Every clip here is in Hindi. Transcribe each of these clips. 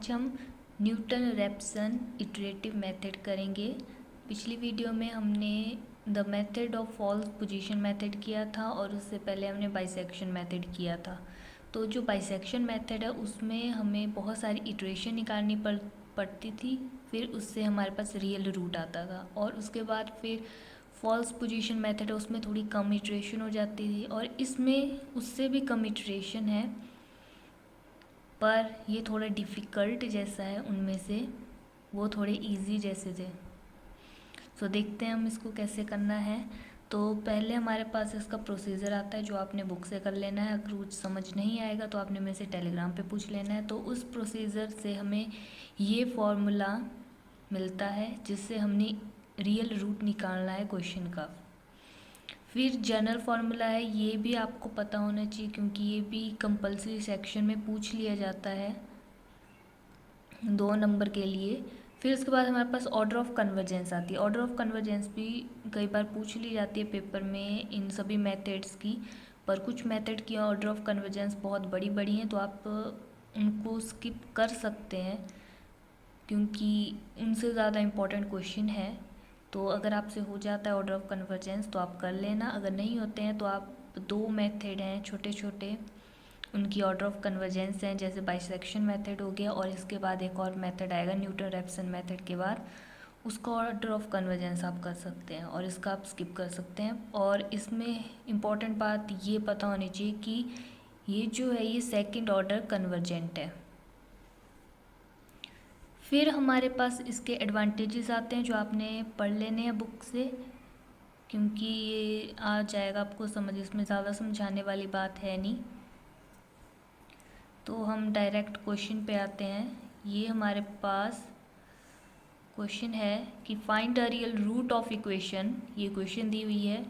आज हम न्यूटन-रैप्सन इटरेटिव मेथड करेंगे। पिछली वीडियो में हमने the method of false position method किया था और उससे पहले हमने बाइसेक्शन मेथड किया था। तो जो बाइसेक्शन मेथड है उसमें हमें बहुत सारी इटरेशन निकालनी पड़ती थी, फिर उससे हमारे पास रियल रूट आता था। और उसके बाद फिर फॉल्स पोजीशन मेथड है, उसमें थोड़ी कम इटरेशन हो जाती थी, और इसमें उससे भी कम इटरेशन है पर ये थोड़ा डिफ़िकल्ट जैसा है उनमें से, वो थोड़े इजी जैसे थे। सो देखते हैं हम इसको कैसे करना है। तो पहले हमारे पास इसका प्रोसीजर आता है जो आपने बुक से कर लेना है। अगर कुछ समझ नहीं आएगा तो आपने मेरे से टेलीग्राम पे पूछ लेना है। तो उस प्रोसीजर से हमें ये फॉर्मूला मिलता है जिससे हमने रियल रूट निकालना है क्वेश्चन का। फिर जनरल फार्मूला है, ये भी आपको पता होना चाहिए क्योंकि ये भी कंपलसरी सेक्शन में पूछ लिया जाता है 2 नंबर के लिए। फिर उसके बाद हमारे पास ऑर्डर ऑफ कन्वर्जेंस आती है। ऑर्डर ऑफ कन्वर्जेंस भी कई बार पूछ ली जाती है पेपर में इन सभी मेथड्स की, पर कुछ मेथड की ऑर्डर ऑफ कन्वर्जेंस बहुत बड़ी बड़ी हैं तो आप उनको स्किप कर सकते हैं क्योंकि उनसे ज़्यादा इम्पोर्टेंट क्वेश्चन है। तो अगर आपसे हो जाता है ऑर्डर ऑफ कन्वर्जेंस तो आप कर लेना, अगर नहीं होते हैं तो आप 2 मेथड हैं छोटे छोटे, उनकी ऑर्डर ऑफ कन्वर्जेंस हैं, जैसे बाइसेक्शन मेथड हो गया और इसके बाद एक और मेथड आएगा न्यूटन-रैप्सन मेथड के बाद, उसका ऑर्डर ऑफ कन्वर्जेंस आप कर सकते हैं और इसका आप स्किप कर सकते हैं। और इसमें इम्पॉर्टेंट बात ये पता होनी चाहिए कि ये जो है ये सेकेंड ऑर्डर कन्वर्जेंट है। फिर हमारे पास इसके एडवांटेजेस आते हैं जो आपने पढ़ लेने हैं बुक से, क्योंकि ये आ जाएगा आपको समझ, इसमें ज़्यादा समझाने वाली बात है नहीं। तो हम डायरेक्ट क्वेश्चन पे आते हैं। ये हमारे पास क्वेश्चन है कि find the real root of equation, ये क्वेश्चन दी हुई है,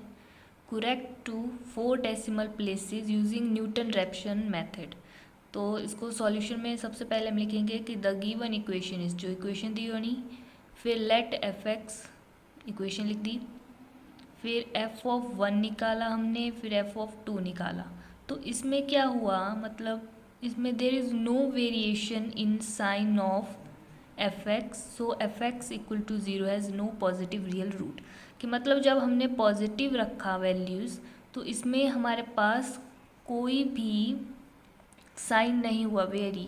correct to 4 decimal places using Newton Raphson method. तो इसको सॉल्यूशन में सबसे पहले हम लिखेंगे कि द गिवन इक्वेशन इज, जो इक्वेशन दी होनी, फिर लेट एफ एक्स, इक्वेशन लिख दी, फिर एफ ऑफ 1 निकाला हमने, फिर एफ ऑफ 2 निकाला। तो इसमें क्या हुआ, मतलब इसमें there is no variation in sign of F X, so F X equal to 0 has no positive real root. कि मतलब जब हमने पॉजिटिव रखा वैल्यूज़ तो इसमें हमारे पास कोई भी साइन नहीं हुआ वेरी,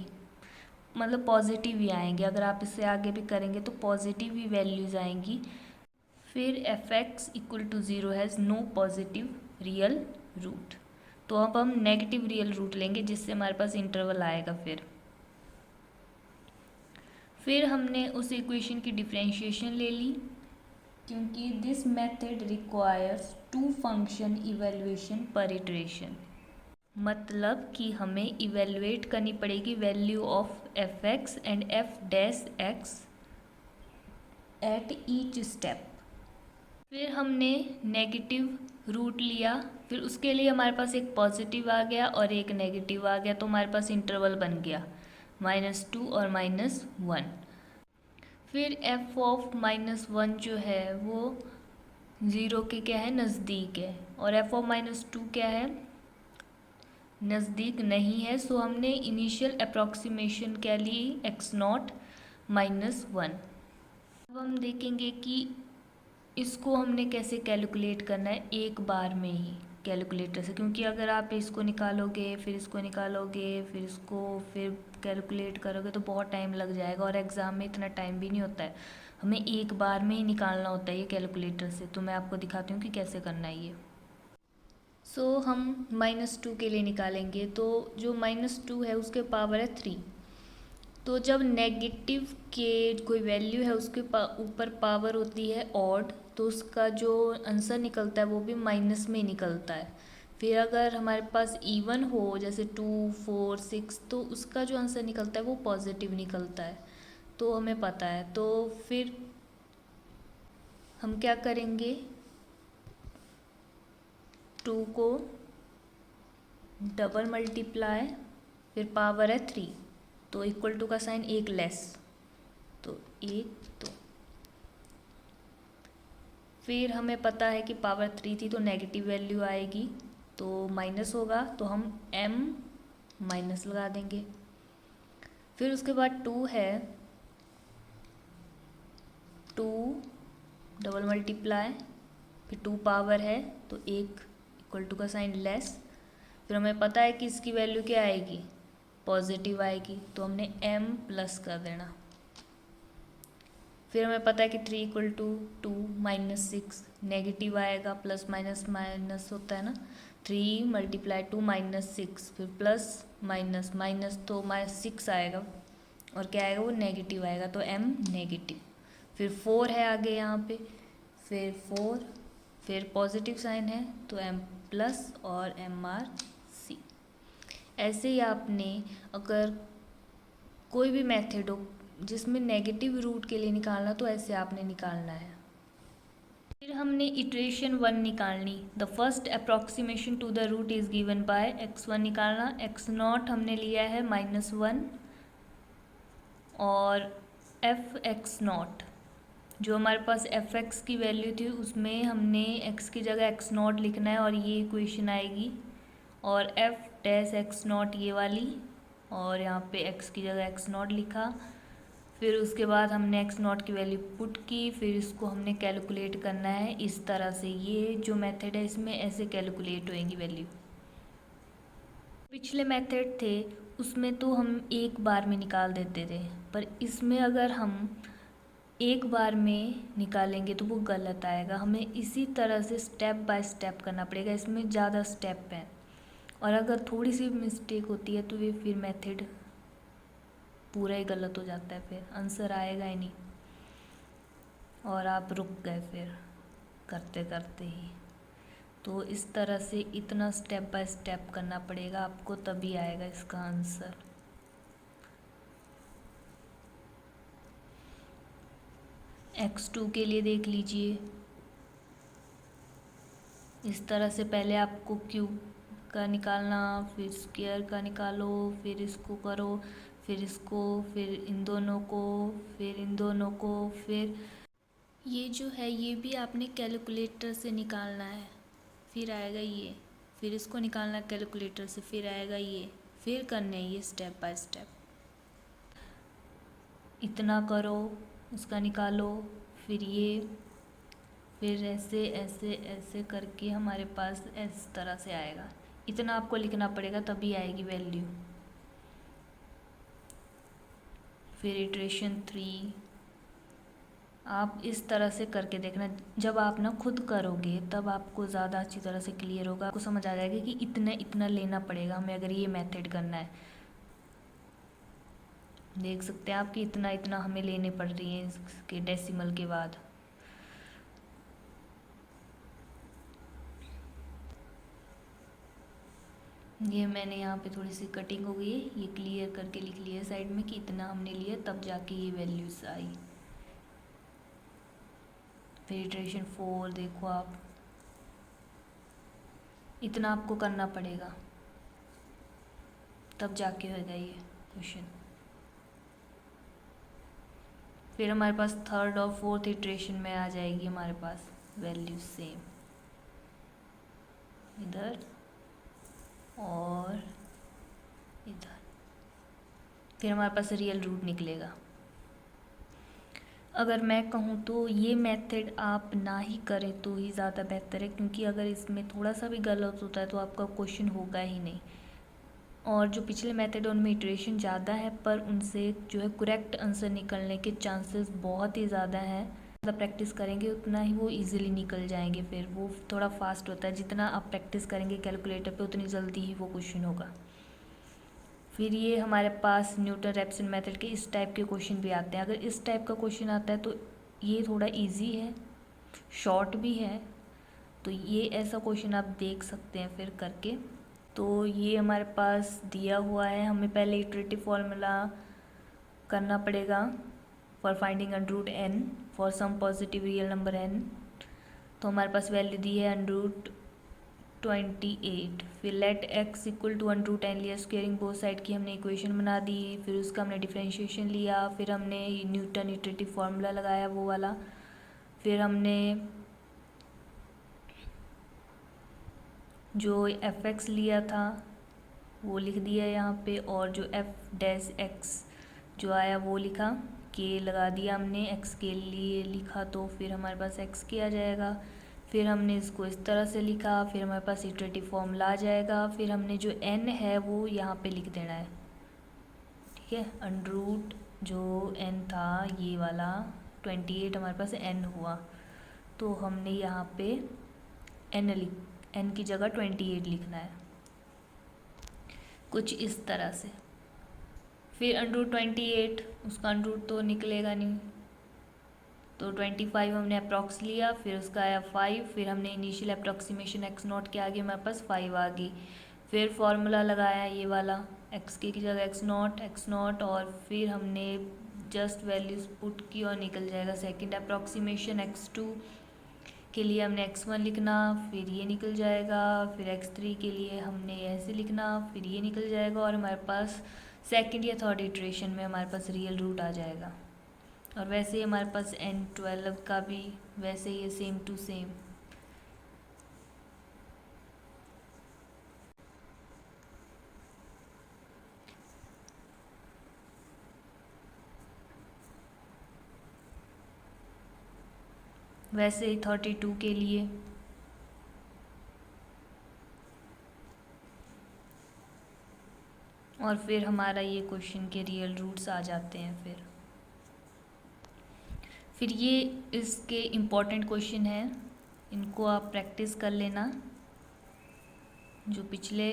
मतलब पॉजिटिव ही आएंगे। अगर आप इससे आगे भी करेंगे तो पॉजिटिव ही वैल्यूज़ आएंगी। फिर F X equal to 0 has no positive real root, तो अब हम नेगेटिव रियल रूट लेंगे जिससे हमारे पास इंटरवल आएगा। फिर हमने उस इक्वेशन की डिफरेंशिएशन ले ली क्योंकि this method requires 2 function evaluation पर इटरेशन, मतलब कि हमें इवेलुएट करनी पड़ेगी value of F x and F dash x at each step. फिर हमने नेगेटिव रूट लिया, फिर उसके लिए हमारे पास एक पॉजिटिव आ गया और एक नेगेटिव आ गया, तो हमारे पास इंटरवल बन गया -2 और -1। फिर एफ ऑफ -1 जो है वो 0 के क्या है, नज़दीक है, और एफ ऑफ -2 क्या है, नज़दीक नहीं है। सो हमने इनिशियल अप्रॉक्सीमेशन क्या ली, x0 -1। अब हम देखेंगे कि इसको हमने कैसे कैलकुलेट करना है, एक बार में ही कैलकुलेटर से, क्योंकि अगर आप इसको निकालोगे फिर इसको निकालोगे फिर इसको फिर कैलकुलेट करोगे तो बहुत टाइम लग जाएगा और एग्ज़ाम में इतना टाइम भी नहीं होता है। हमें एक बार में ही निकालना होता है ये कैलकुलेटर से। तो मैं आपको दिखाती हूँ कि कैसे करना है ये। सो हम -2 के लिए निकालेंगे, तो जो -2 है उसके पावर है 3। तो जब नेगेटिव के कोई वैल्यू है उसके ऊपर पावर होती है ऑड, तो उसका जो आंसर निकलता है वो भी माइनस में निकलता है। फिर अगर हमारे पास इवन हो जैसे 2, 4, 6, तो उसका जो आंसर निकलता है वो पॉजिटिव निकलता है, तो हमें पता है। तो फिर हम क्या करेंगे, 2 को डबल मल्टीप्लाई, फिर पावर है 3, तो इक्वल टू का साइन एक लेस, तो 1 2। फिर हमें पता है कि पावर 3 थी तो नेगेटिव वैल्यू आएगी, तो माइनस होगा, तो हम m माइनस लगा देंगे। फिर उसके बाद 2 है, 2 डबल मल्टीप्लाई, फिर 2 पावर है तो 1 इक्वल टू का साइन लेस। फिर हमें पता है कि इसकी वैल्यू क्या आएगी, पॉजिटिव आएगी, तो हमने m प्लस कर देना। फिर हमें पता है कि 3 इक्वल टू 2 माइनस 6 नेगेटिव आएगा, प्लस माइनस माइनस होता है ना, 3 मल्टीप्लाई 2 माइनस 6, फिर प्लस माइनस माइनस तो माइनस 6 आएगा और क्या आएगा, वो नेगेटिव आएगा, तो m नेगेटिव। फिर 4 है आगे यहाँ पे, फिर 4, फिर पॉजिटिव साइन है तो m प्लस और MRC। ऐसे ही आपने अगर कोई भी मेथड हो जिसमें नेगेटिव रूट के लिए निकालना, तो ऐसे आपने निकालना है। फिर हमने इटरेशन 1 निकालनी, the first approximation to the root is given by x1 निकालना। x0 हमने लिया है -1 और f(x0) जो हमारे पास fx की वैल्यू थी उसमें हमने x की जगह x0 लिखना है और ये इक्वेशन आएगी, और f(x0) ये वाली, और यहाँ पे x की जगह x0 लिखा। फिर उसके बाद हमने x0 की वैल्यू पुट की, फिर इसको हमने कैलकुलेट करना है इस तरह से। ये जो मेथड है इसमें ऐसे कैलकुलेट होएंगी वैल्यू। पिछले मेथड थे उसमें तो हम एक बार में निकाल देते थे, पर इसमें अगर हम एक बार में निकालेंगे तो वो गलत आएगा। हमें इसी तरह से स्टेप बाय स्टेप करना पड़ेगा, इसमें ज़्यादा स्टेप हैं, और अगर थोड़ी सी मिस्टेक होती है तो ये फिर मेथड पूरा ही गलत हो जाता है, फिर आंसर आएगा ही नहीं और आप रुक गए फिर करते करते ही। तो इस तरह से इतना स्टेप बाय स्टेप करना पड़ेगा आपको, तभी आएगा इसका आंसर। x2 के लिए देख लीजिए, इस तरह से पहले आपको क्यूब का निकालना, फिर स्क्वायर का निकालो, फिर इसको करो, फिर इसको, फिर इन दोनों को, फिर इन दोनों को, फिर ये जो है ये भी आपने कैलकुलेटर से निकालना है, फिर आएगा ये, फिर इसको निकालना कैलकुलेटर से, फिर आएगा ये, फिर करने ये स्टेप बाय स्टेप। इतना करो, उसका निकालो, फिर ये, फिर ऐसे ऐसे ऐसे करके हमारे पास इस तरह से आएगा। इतना आपको लिखना पड़ेगा तभी आएगी वैल्यू। फिर इटरेशन 3 आप इस तरह से करके देखना। जब आप ना खुद करोगे तब आपको ज़्यादा अच्छी तरह से क्लियर होगा, आपको समझ आ जाएगा कि इतना इतना लेना पड़ेगा हमें अगर ये मेथड करना है। देख सकते हैं आप कि इतना इतना हमें लेने पड़ रही हैं इसके डेसिमल के बाद। ये मैंने यहाँ पे थोड़ी सी कटिंग हो गई है, ये क्लियर करके लिख लिया साइड में कि इतना हमने लिया, तब जाके ये वैल्यूज आई। फिर इटरेशन 4 देखो आप, इतना आपको करना पड़ेगा तब जाके होगा ये क्वेश्चन। फिर हमारे पास थर्ड और फोर्थ इटरेशन में आ जाएगी हमारे पास वैल्यू सेम, इधर और इधर। फिर हमारे पास रियल रूट निकलेगा। अगर मैं कहूँ तो ये मेथड आप ना ही करें तो ही ज़्यादा बेहतर है, क्योंकि अगर इसमें थोड़ा सा भी गलत होता है तो आपका क्वेश्चन होगा ही नहीं। और जो पिछले मेथड उनमें इटरेशन ज़्यादा है, पर उनसे जो है करेक्ट आंसर निकलने के चांसेस बहुत ही ज़्यादा हैं। ज़्यादा प्रैक्टिस करेंगे उतना ही वो इजीली निकल जाएंगे, फिर वो थोड़ा फास्ट होता है। जितना आप प्रैक्टिस करेंगे कैलकुलेटर पे उतनी जल्दी ही वो क्वेश्चन होगा। फिर ये हमारे पास न्यूटन रैप्सन मेथड के इस टाइप के क्वेश्चन भी आते हैं। अगर इस टाइप का क्वेश्चन आता है तो ये थोड़ा इजी है, शॉर्ट भी है, तो ये ऐसा क्वेश्चन आप देख सकते हैं फिर करके। तो ये हमारे पास दिया हुआ है, हमें पहले इटरेटिव फॉर्मूला करना पड़ेगा for finding under root n for some positive real number n। तो हमारे पास वैल्यू दी है अंडर रूट 28। फिर let x equal to under root n लिया, स्क्वेयरिंग बोथ साइड की हमने इक्वेशन बना दी। फिर उसका हमने डिफरेंशिएशन लिया, फिर हमने न्यूटन इटरेटिव फार्मूला लगाया वो वाला। फिर हमने जो fx लिया था वो लिख दिया यहाँ पे, और जो f डैश x जो आया वो लिखा, के लगा दिया हमने, एक्स के लिए लिखा तो फिर हमारे पास एक्स के आ जाएगा। फिर हमने इसको इस तरह से लिखा, फिर हमारे पास इटरेटिव फॉर्मूला आ जाएगा। फिर हमने जो n है वो यहाँ पे लिख देना है, ठीक है। अंडर रूट जो n था ये वाला 28 हमारे पास n हुआ, तो हमने यहाँ पे n की जगह 28 लिखना है, कुछ इस तरह से। फिर अंडर रूट 28, उसका अंडर रूट तो निकलेगा नहीं, तो 25 हमने अप्रॉक्स लिया, फिर उसका आया 5, फिर हमने इनिशियल अप्रॉक्सीमेशन एक्स नॉट के आगे हमारे पास 5 आ गई। फिर फार्मूला लगाया ये वाला, एक्स के की जगह एक्स नॉट, और फिर हमने जस्ट वैल्यूज पुट की और निकल जाएगा। सेकंड अप्रॉक्सीमेशन x2 के लिए हमने x1 लिखना, फिर ये निकल जाएगा। फिर x3 के लिए हमने ऐसे लिखना, फिर ये निकल जाएगा, और हमारे पास सेकंड या थर्ड इटरेशन में हमारे पास रियल रूट आ जाएगा। और वैसे ही हमारे पास n12 का भी वैसे ही सेम टू सेम। वैसे ही 32 के लिए, और फिर हमारा ये क्वेश्चन के रियल रूट्स आ जाते हैं। फिर ये इसके इम्पॉर्टेंट क्वेश्चन हैं, इनको आप प्रैक्टिस कर लेना, जो पिछले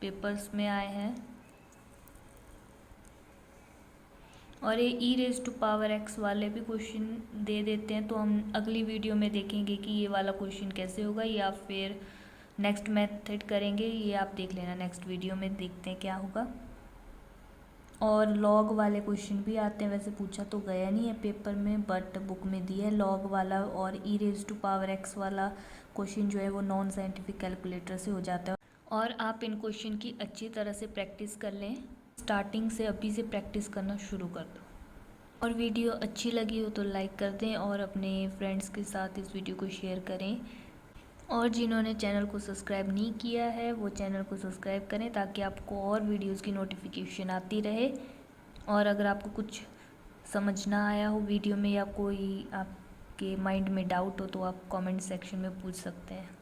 पेपर्स में आए हैं। और ये e⁻x वाले भी क्वेश्चन दे देते हैं, तो हम अगली वीडियो में देखेंगे कि ये वाला क्वेश्चन कैसे होगा, या फिर नेक्स्ट मेथड करेंगे, ये आप देख लेना। नेक्स्ट वीडियो में देखते हैं क्या होगा। और लॉग वाले क्वेश्चन भी आते हैं, वैसे पूछा तो गया नहीं है पेपर में, बट बुक में दिया है लॉग वाला। और e⁻x वाला क्वेश्चन जो है वो नॉन साइंटिफिक कैलकुलेटर से हो जाता है। और आप इन क्वेश्चन की अच्छी तरह से प्रैक्टिस कर लें, स्टार्टिंग से अभी से प्रैक्टिस करना शुरू कर दो। और वीडियो अच्छी लगी हो तो लाइक कर दें, और अपने फ्रेंड्स के साथ इस वीडियो को शेयर करें। और जिन्होंने चैनल को सब्सक्राइब नहीं किया है वो चैनल को सब्सक्राइब करें, ताकि आपको और वीडियोस की नोटिफिकेशन आती रहे। और अगर आपको कुछ समझ ना आया हो वीडियो में, या कोई आपके माइंड में डाउट हो, तो आप कमेंट सेक्शन में पूछ सकते हैं।